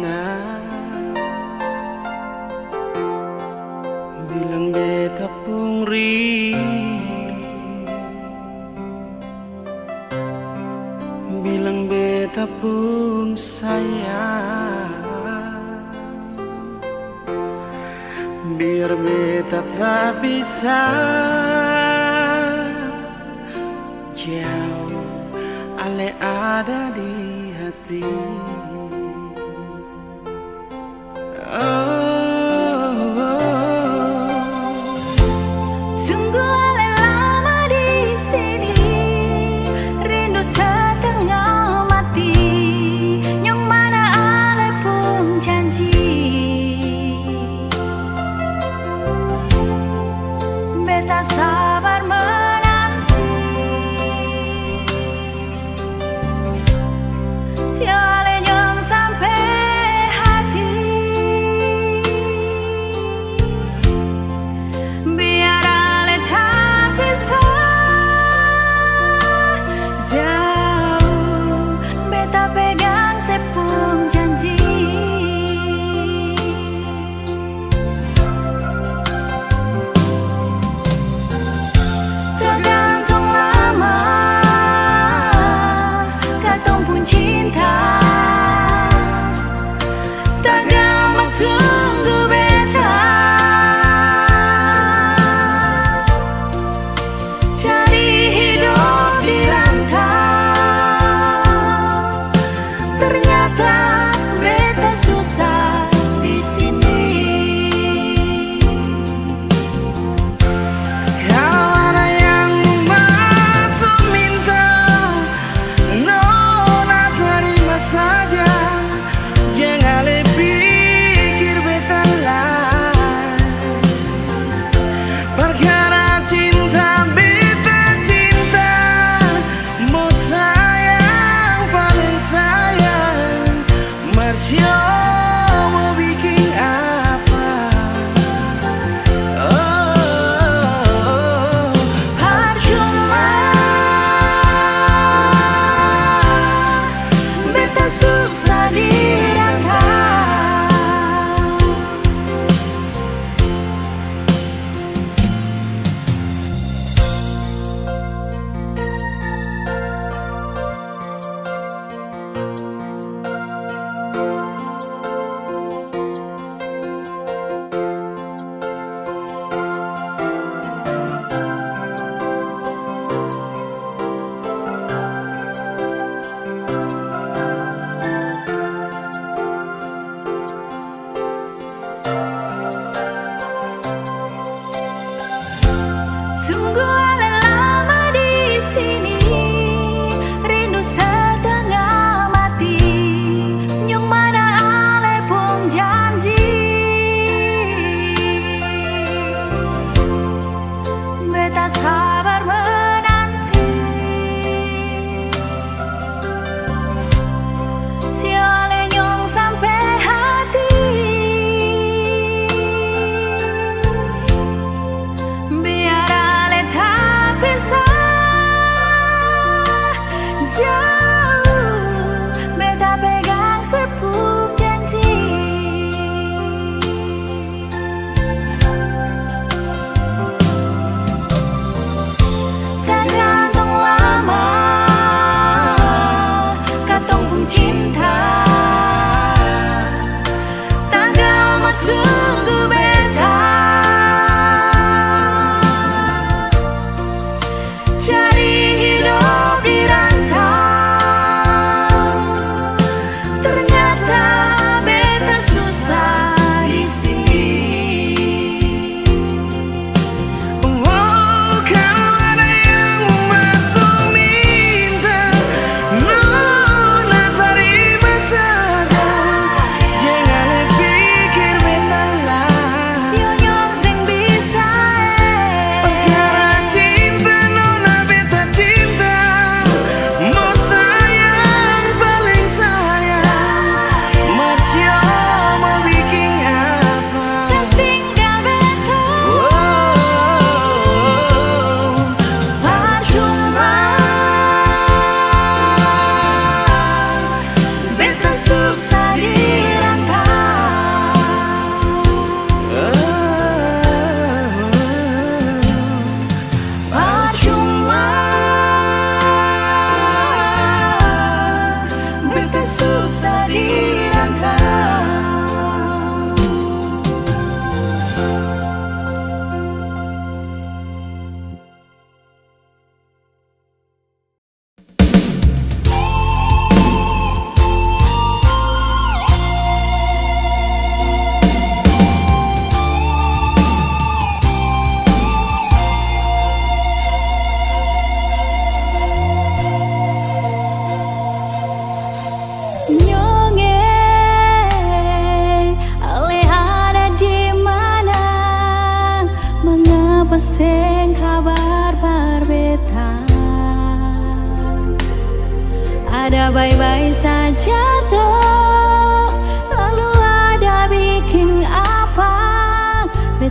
sana, bilang beta pun rindu, bilang beta pun sayang, biar beta tak bisa jauh, ale ada di hati. Sungguh ale lama di sini, rindu setengah mati, yang mana ale pun janji beta sabar menanti. Si ale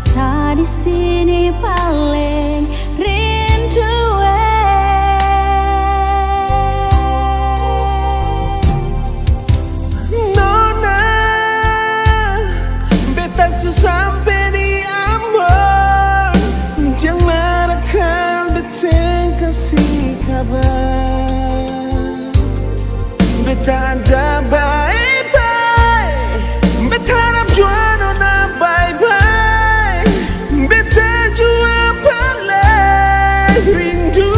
beta di sini paling rindu. Nona, beta sampai di Ambon, jangan akan beta kasih kabar. Beta ada bye-bye, beta harap jua nona bye-bye. Beta jua paling rindu.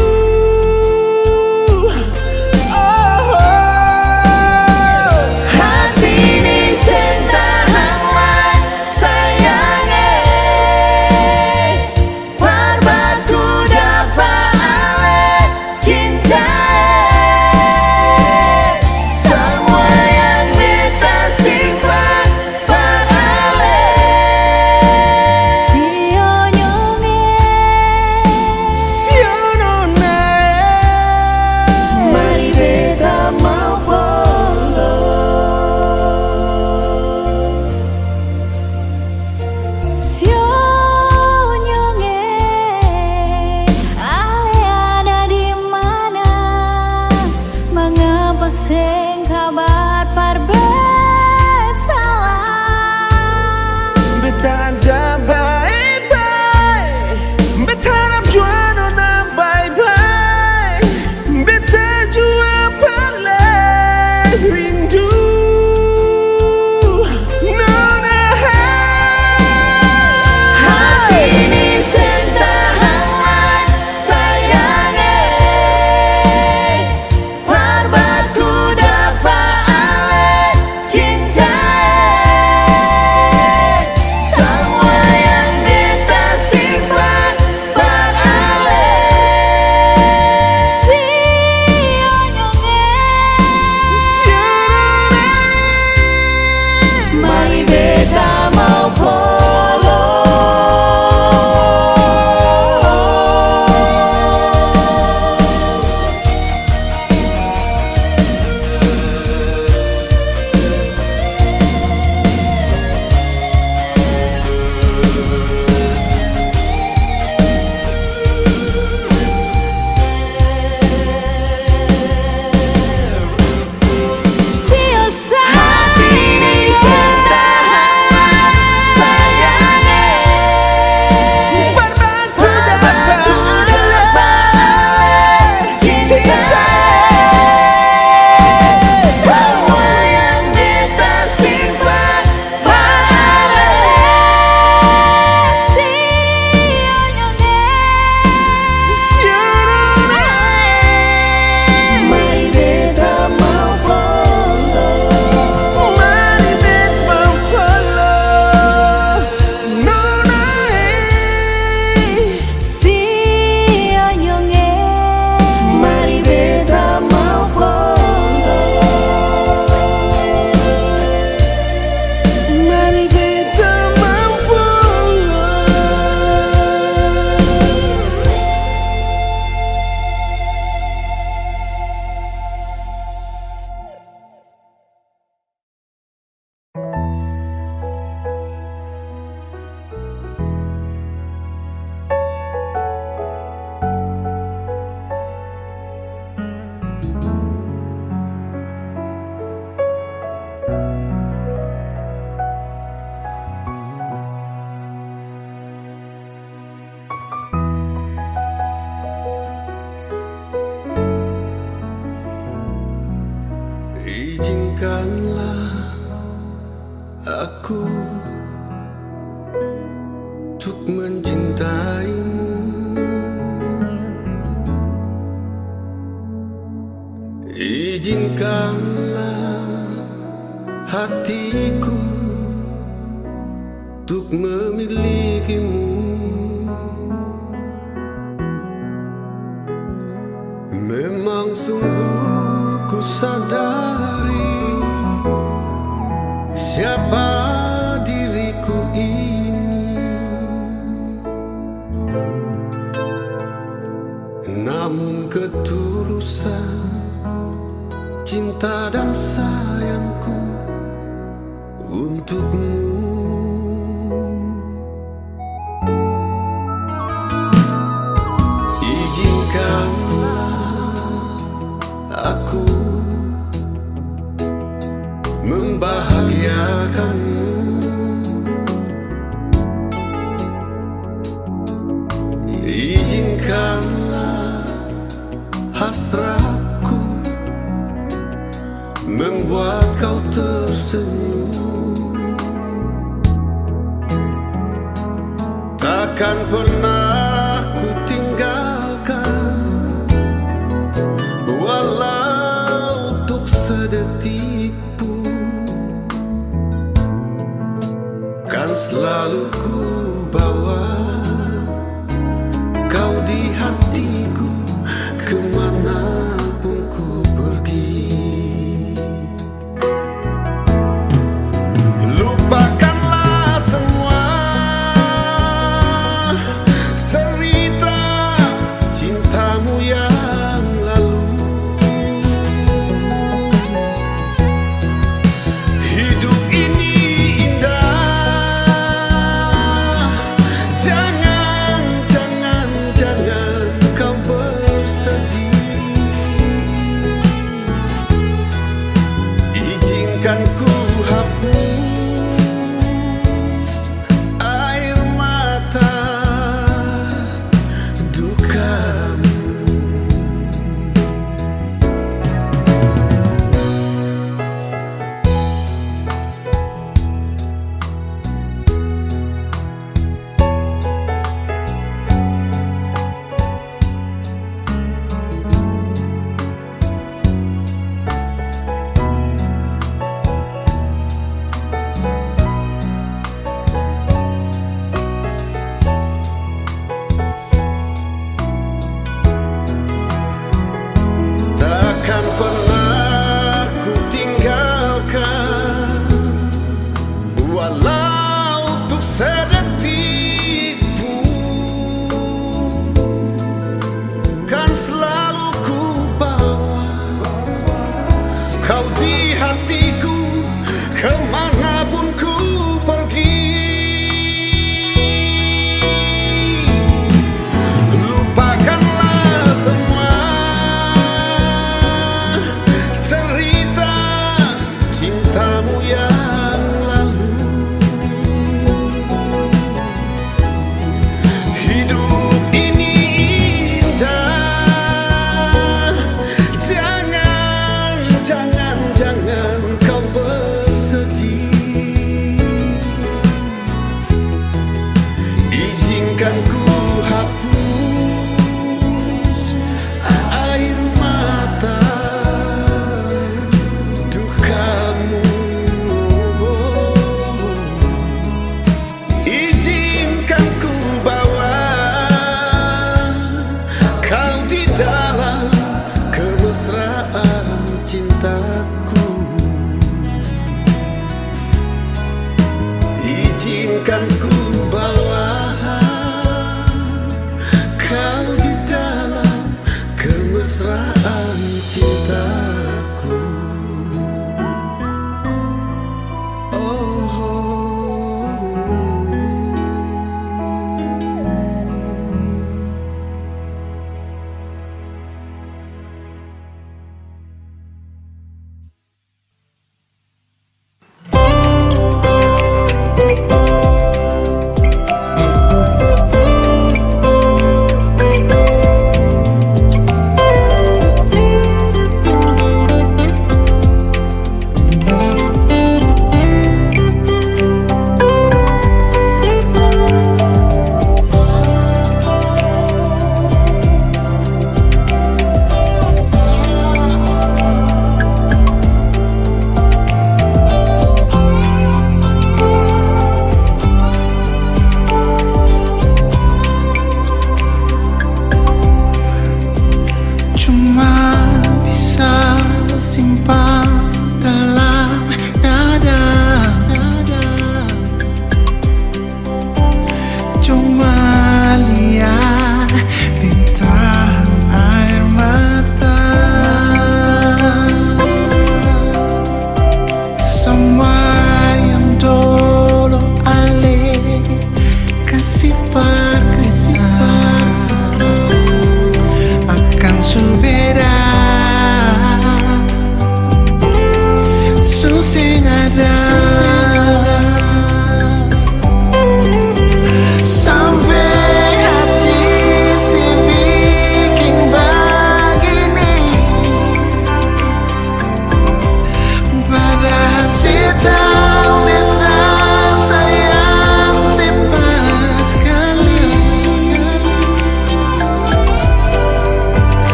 Izinkanlah aku untuk mencintaimu. Izinkanlah hatiku untuk memilikimu. Memang sungguh ku sadari siapa diriku ini, namun ketulusan cinta dan sayangku untukmu tersenyum. Takkan pernah ku tinggalkan, walau untuk sedetik pun. Kan selalu ku bawa kau di hatiku, kemanapun ku pergi. Lupakanlah semua cerita cintamu yang lalu. Hidup ini indah, jangan, jangan, jangan kau bersedih. Izinkan ku hapus air mata dukamu. Takkan pernah ku tinggalkan, walau untuk sedetik pun. Kan selalu ku bawa kau di hatiku, kemanapun ku pergi. Lupakanlah semua cerita cintamu yang lalu. Hidup ini indah, jangan, jangan, jangan kau bersedih. Izinkan ku hapus air mata dukamu. Izinkan ku bawa kau di dalam kemesraan cintaku. Izinkan ku bawa kau di dalam kemesraan cintaku. Oh.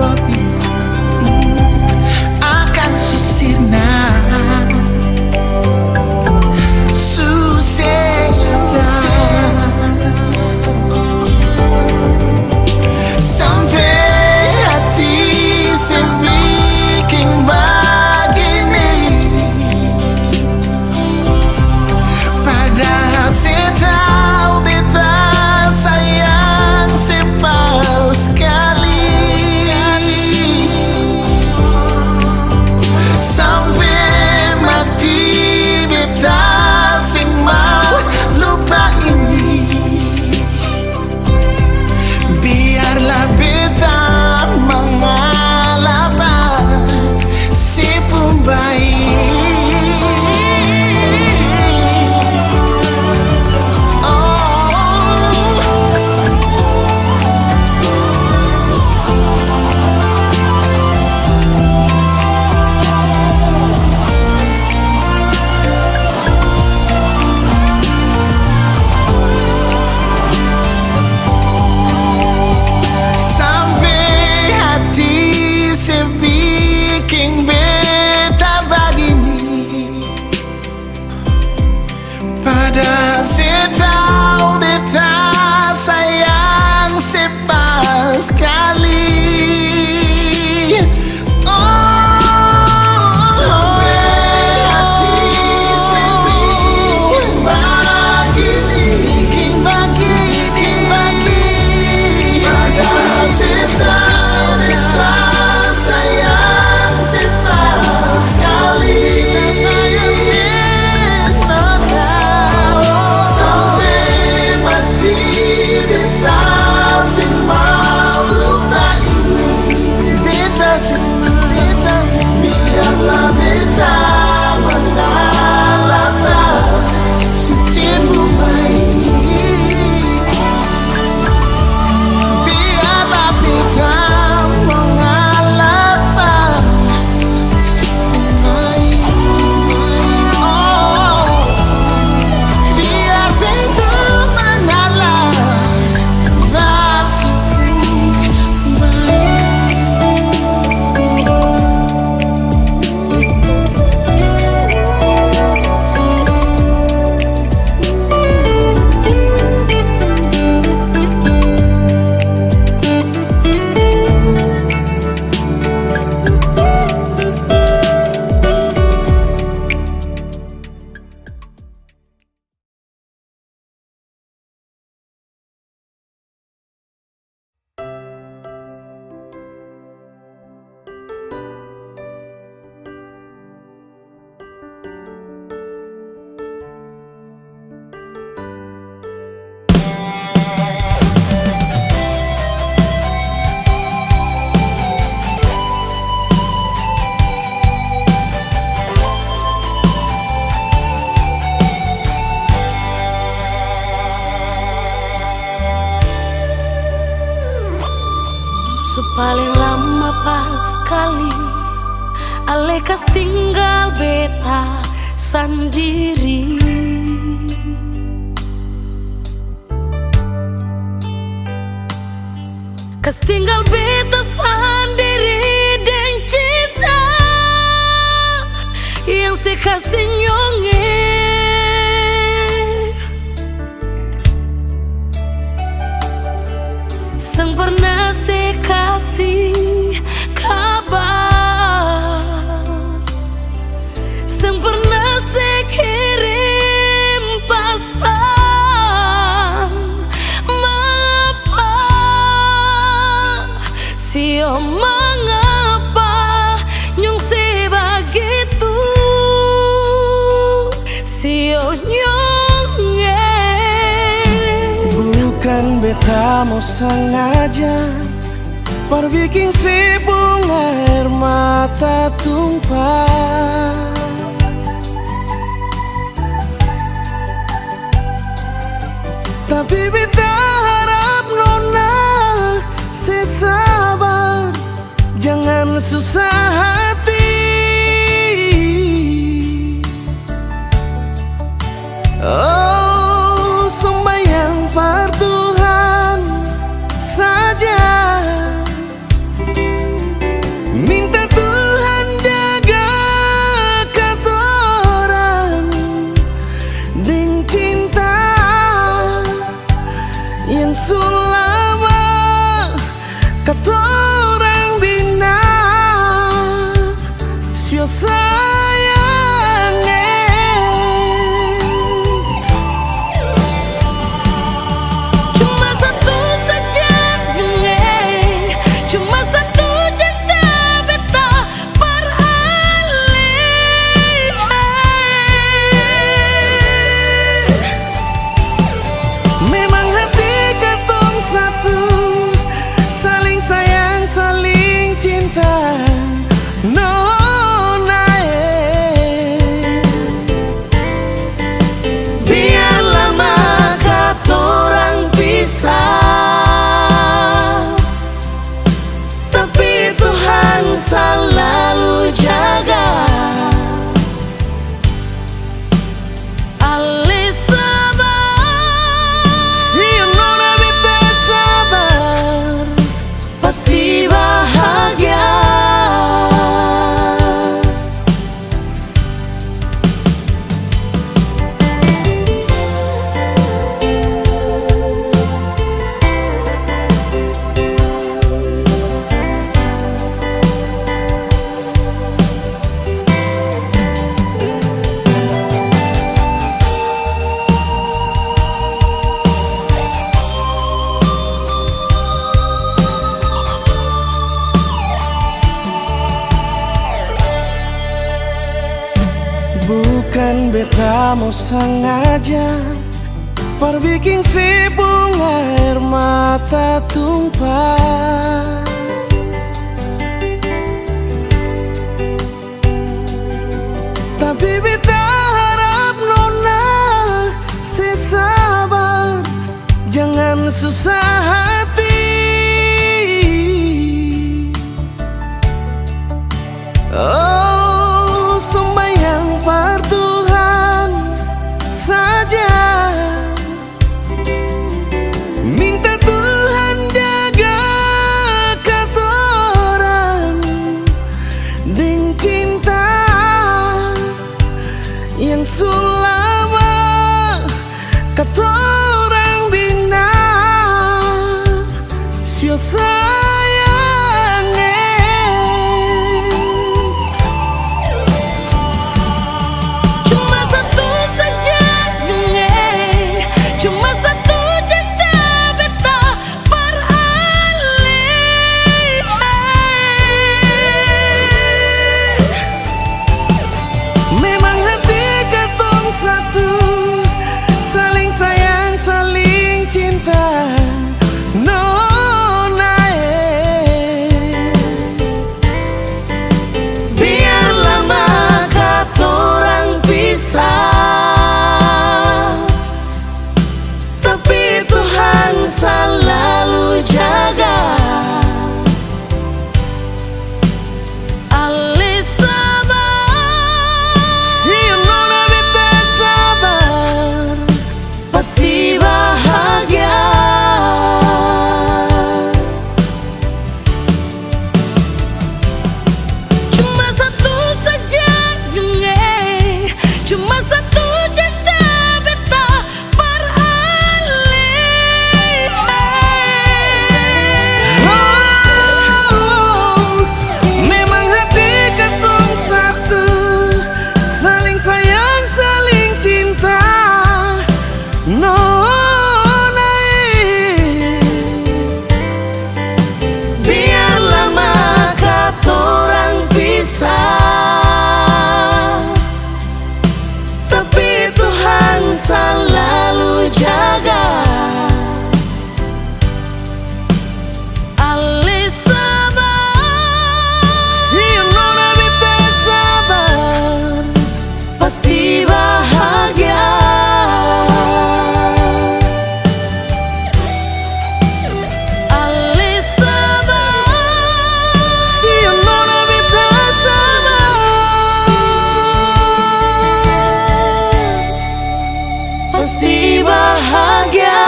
apabila akan susirna sampai hati sebikin begini, padahal saya tahu beta sayang sepal sekali. Sampai mati beta sing mau lupa ini, biarlah beta mengalah si pembaik. Padahal saya tahu beta sayang sepal sekali. Sampai hati saya bikin begini, padahal saya tahu beta sayang sepal sekali. Biarlah beta mengalah si pembaik, biarlah beta mengalah si pembaik. Oh, biar beta mengalah si pembaik. Paling lama pas kali alekas tinggal beta sendiri. Kas tinggal beta sendiri dan cinta yang sekasih nyonge. Sang pernah kasih kabar, sang pernah kirim pesan. Mengapa sio mengapa nyong sebegitu sio nyonge. Bukan beta mau sengaja perbikin si bunga air mata tumpah, tapi beta harap nona sesabar, jangan susah hati. Oh, sembahyang per Tuhan saja, Neng beta mau sengaja perbikin si bunga air mata tumpah. Tapi beta harap nona sesabar, jangan susah hati. Oh, sembahyang par Tuhan saja, minta Tuhan jaga katorang deng cinta yang sulama katorang bina sio pasti bahagia.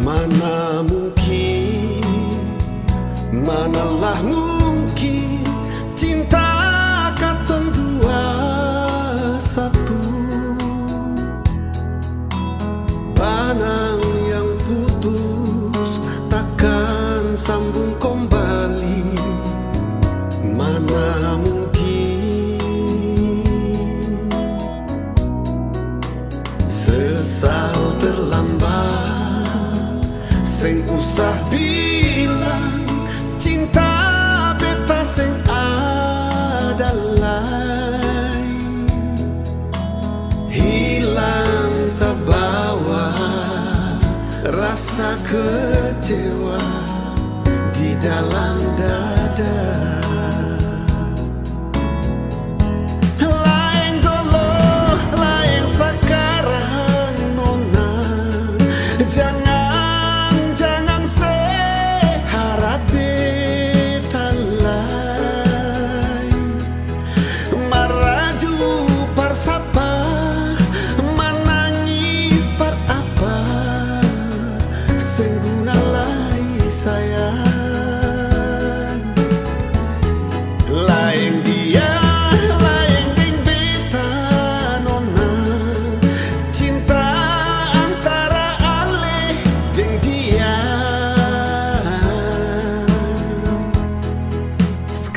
Mana mungkin, manalah mungkin cinta katong dua satu. Panang yang putus takkan sambung kembali. Mana mungkin sesal terlambat. Seng usah bilang cinta beta seng adalah hilang terbawa rasa kecewa di dalam dada. Lain dulu, lain sekarang nona, jangan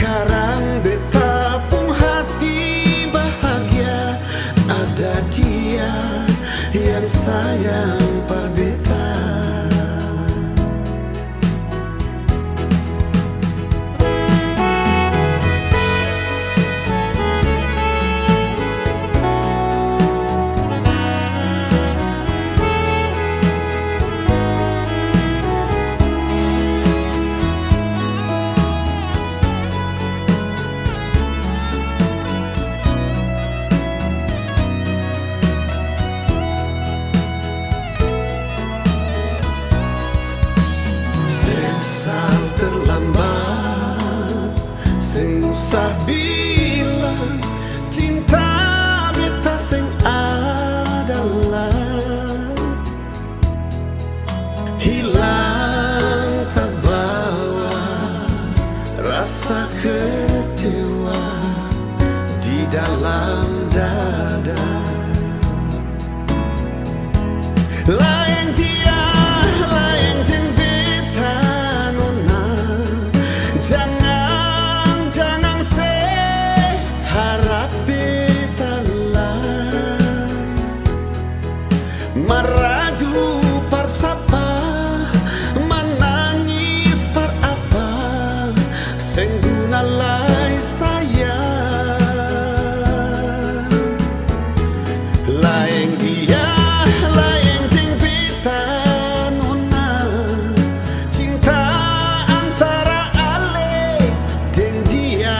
Sekarang beta pun hati bahagia, ada dia yang sayang pada beta. Terlambat, sing usah bilang cinta beta sing adalah hilang, terbawa rasa kecewa di dalam dada. Lain dia, lain ting beta nona. Jangan se harap beta lah maraju parsapa menangis par apa sengguna lai sayang. Lain dia, lain ting beta nona. Cinta antara ale dan dia.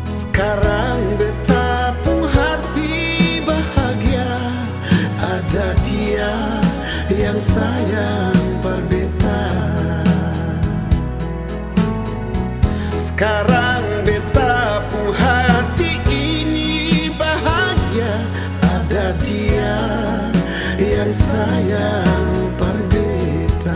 Sekarang beta pun hati bahagia, ada dia yang sayang par beta. Sekarang beta pun hati ini bahagia, ada dia yang sayang par beta.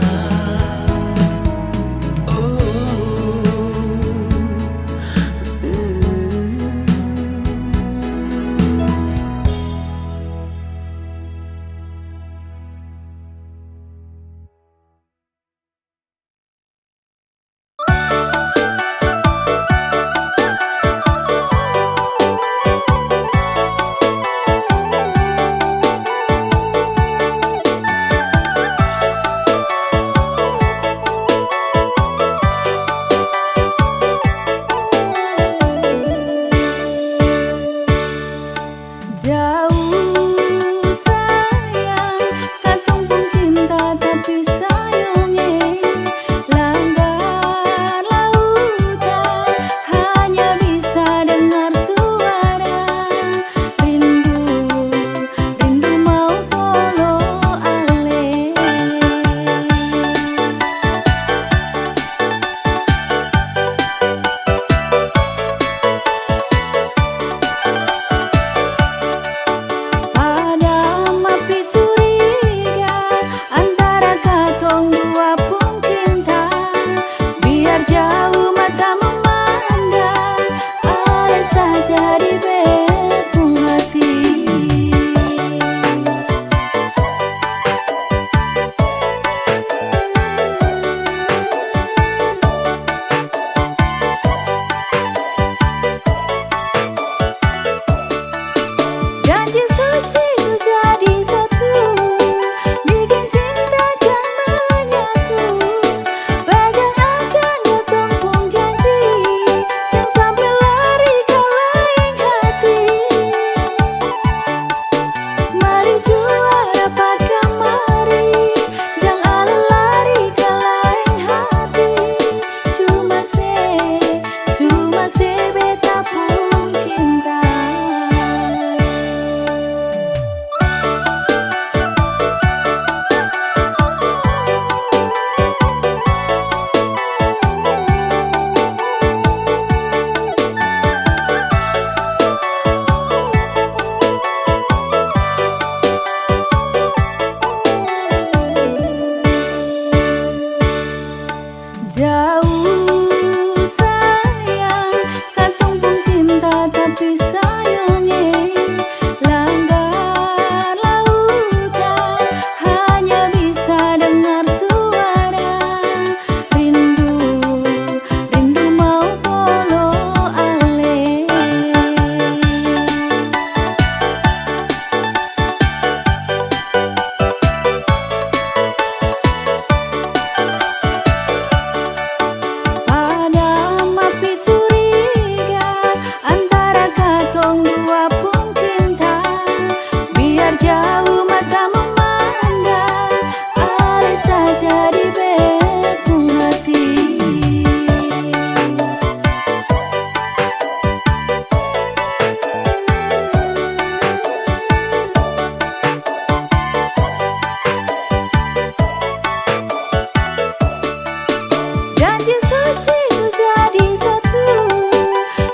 Janji suci ku jadi satu,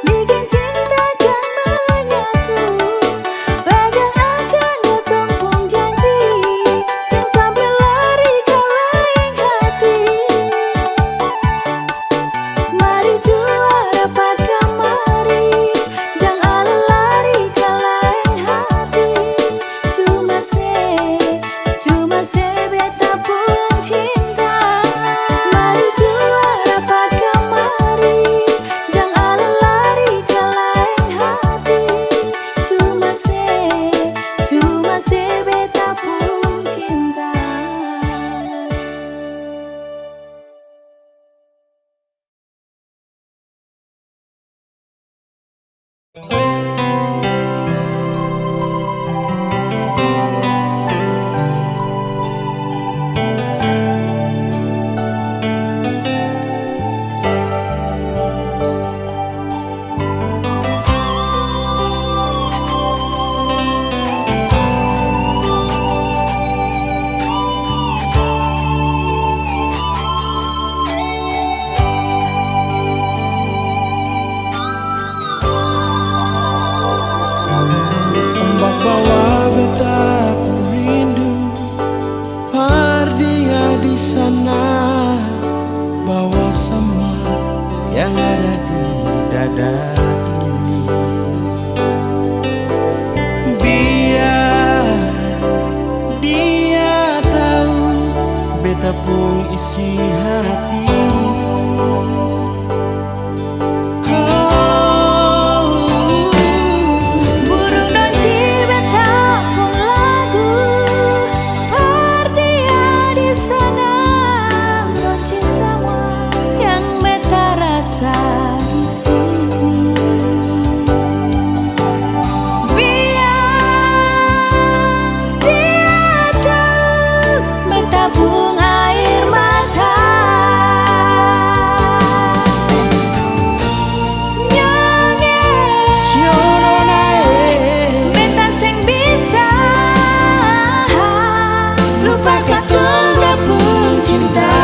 bikin cinta kan menyatu. Pegang akan ngetung pun janji, yang sampai lari ke lain hati. Mari jua rapat kamari, jangan lari ke lain hati. Cuma se beta pun cinta. Mari jua rapat kamari, jangan lari ke lain hati. Cuma se beta pun cinta. Ombak bawa beta pun rindu, dia di sana, bawa semua yang ada di dada ini. Biar dia tahu beta pun isi hati. Burung donci beta pun lagu, dia di sana, donci semua yang beta rasa di sini. Biar dia tahu beta pun air mata. Beta sing bisa lupa katong dua pun cinta.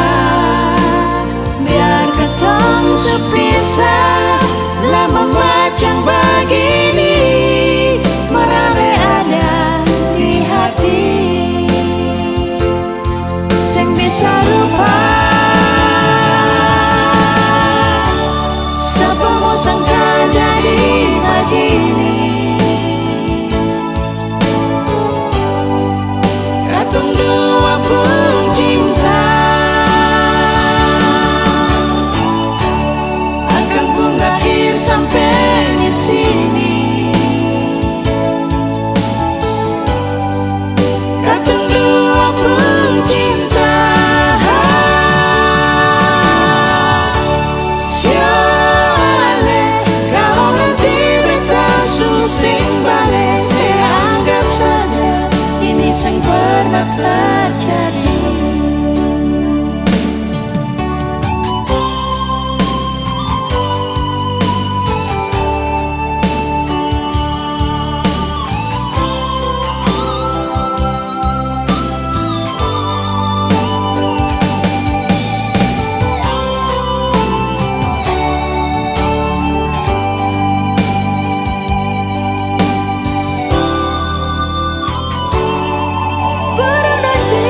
Biar katong sepisah lama macam begini, merale ada di hati. Sing bisa lupa sepemu sangka jadi begini. Katong dua pun cinta, akan pun akhir sampai di sini. Katong dua pun cinta. Siale kalau nanti beta susing balik, saya anggap saja ini sang pernah terjadi. Burung donci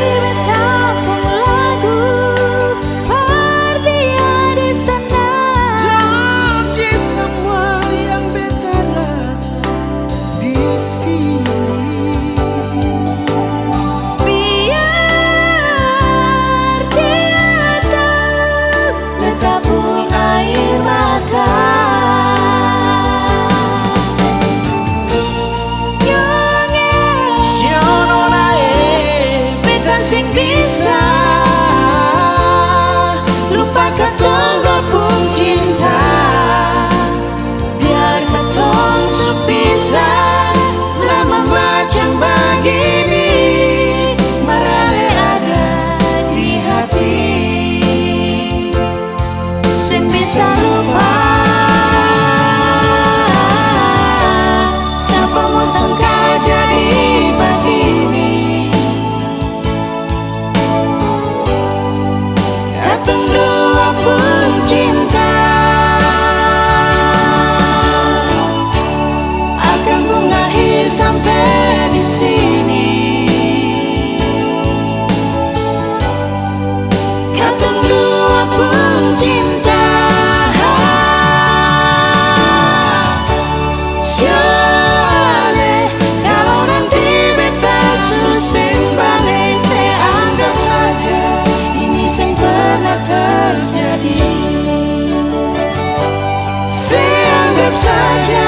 anggap saja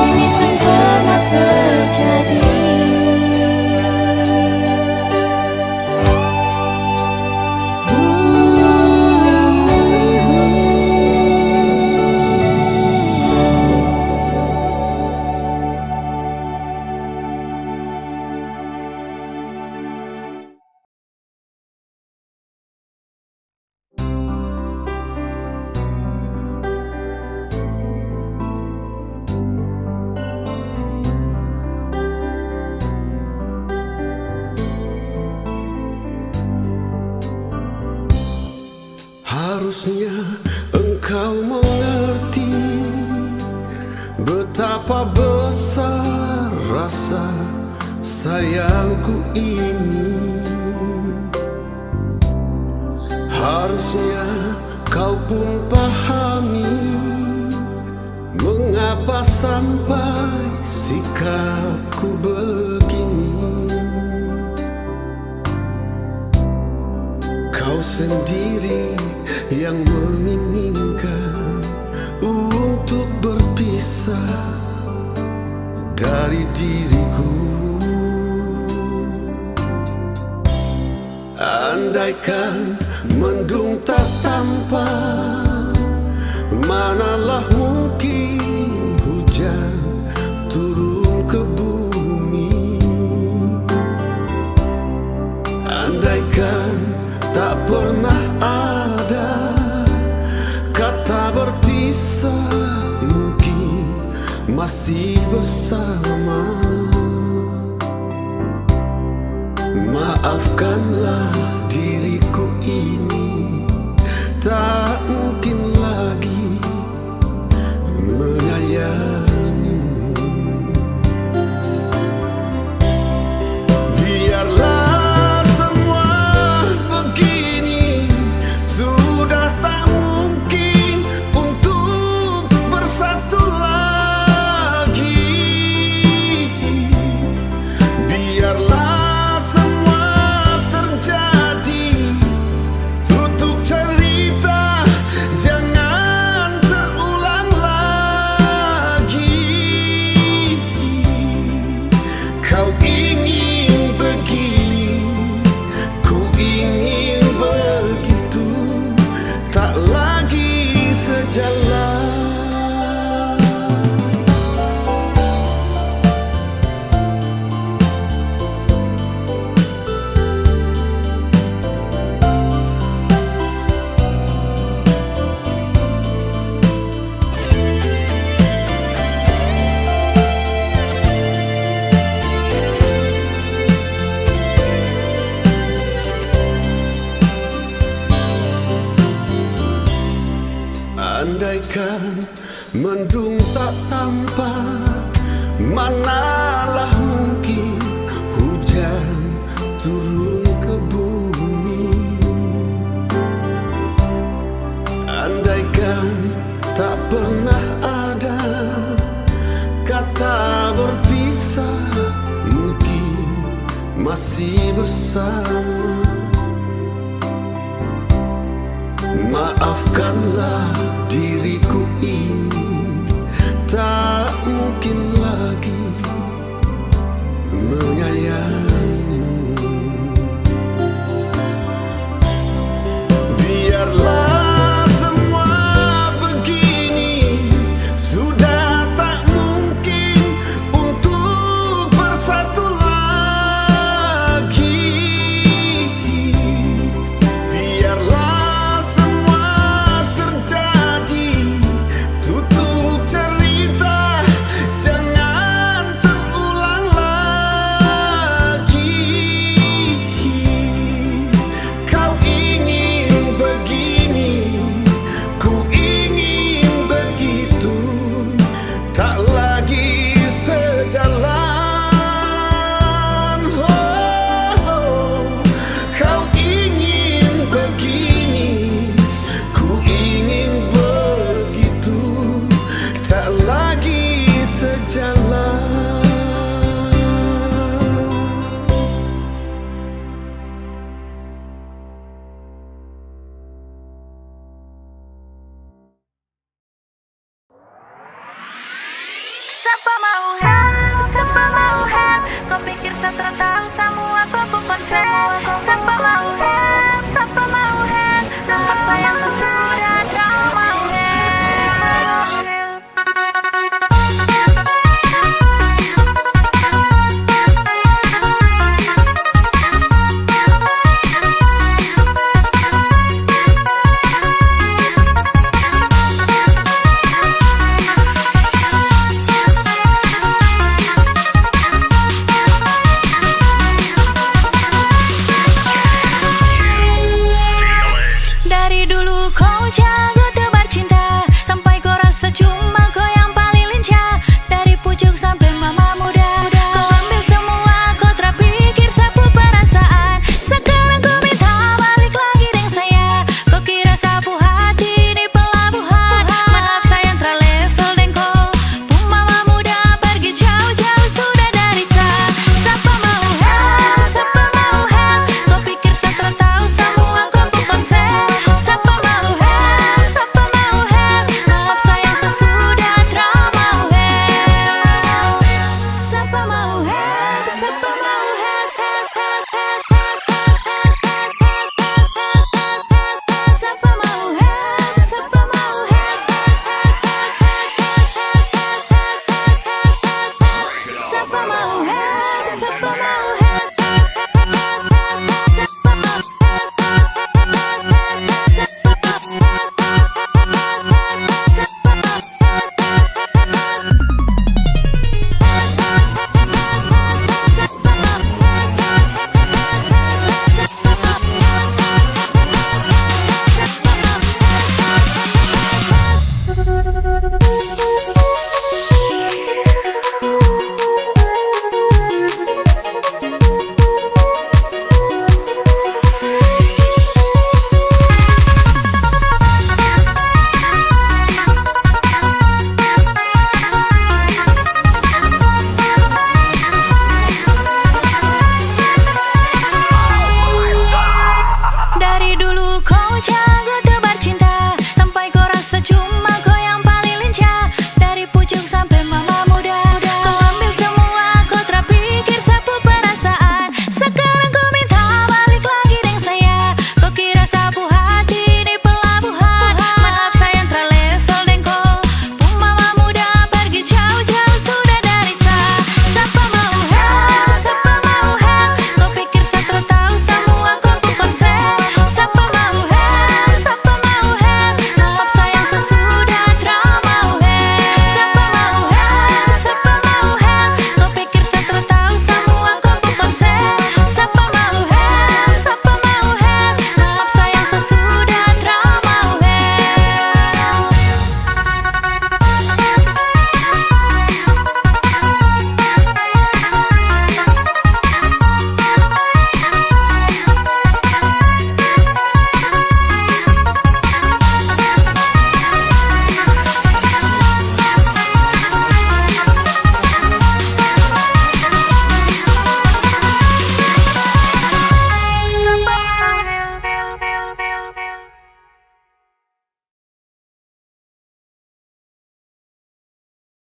ini sang pernah terjadi. Harusnya engkau mengerti betapa besar rasa sayangku ini. Harusnya kau pun pahami mengapa sampai sikapku begini. Kau sendiri yang menginginkan untuk berpisah dari diriku. Andaikan mendung tak tampak, manalah mungkin hujan turun ke bumi. Andaikan tak pernah ada kata berpisah, mungkin masih bersama. Maafkanlah diriku ini, tak mungkin lagi menyayangimu. Biarlah semua begini, sudah tak mungkin untuk bersatu lagi. Biarlah semua terjadi, tutup cerita, jangan terulang lagi. Kau ingin begini, ku ingin begitu, tak lagi sejalan. Andaikan mendung tak tampak, manalah mungkin hujan turun ke bumi. Andaikan tak pernah ada kata berpisah, mungkin masih bersama. Maafkanlah diriku ini, tak mungkin lagi menyayangimu. Biarlah semua begini, sudah tak mungkin untuk bersatu lagi. Biarlah semua bisa tertahu semua kau konsep tanpa mau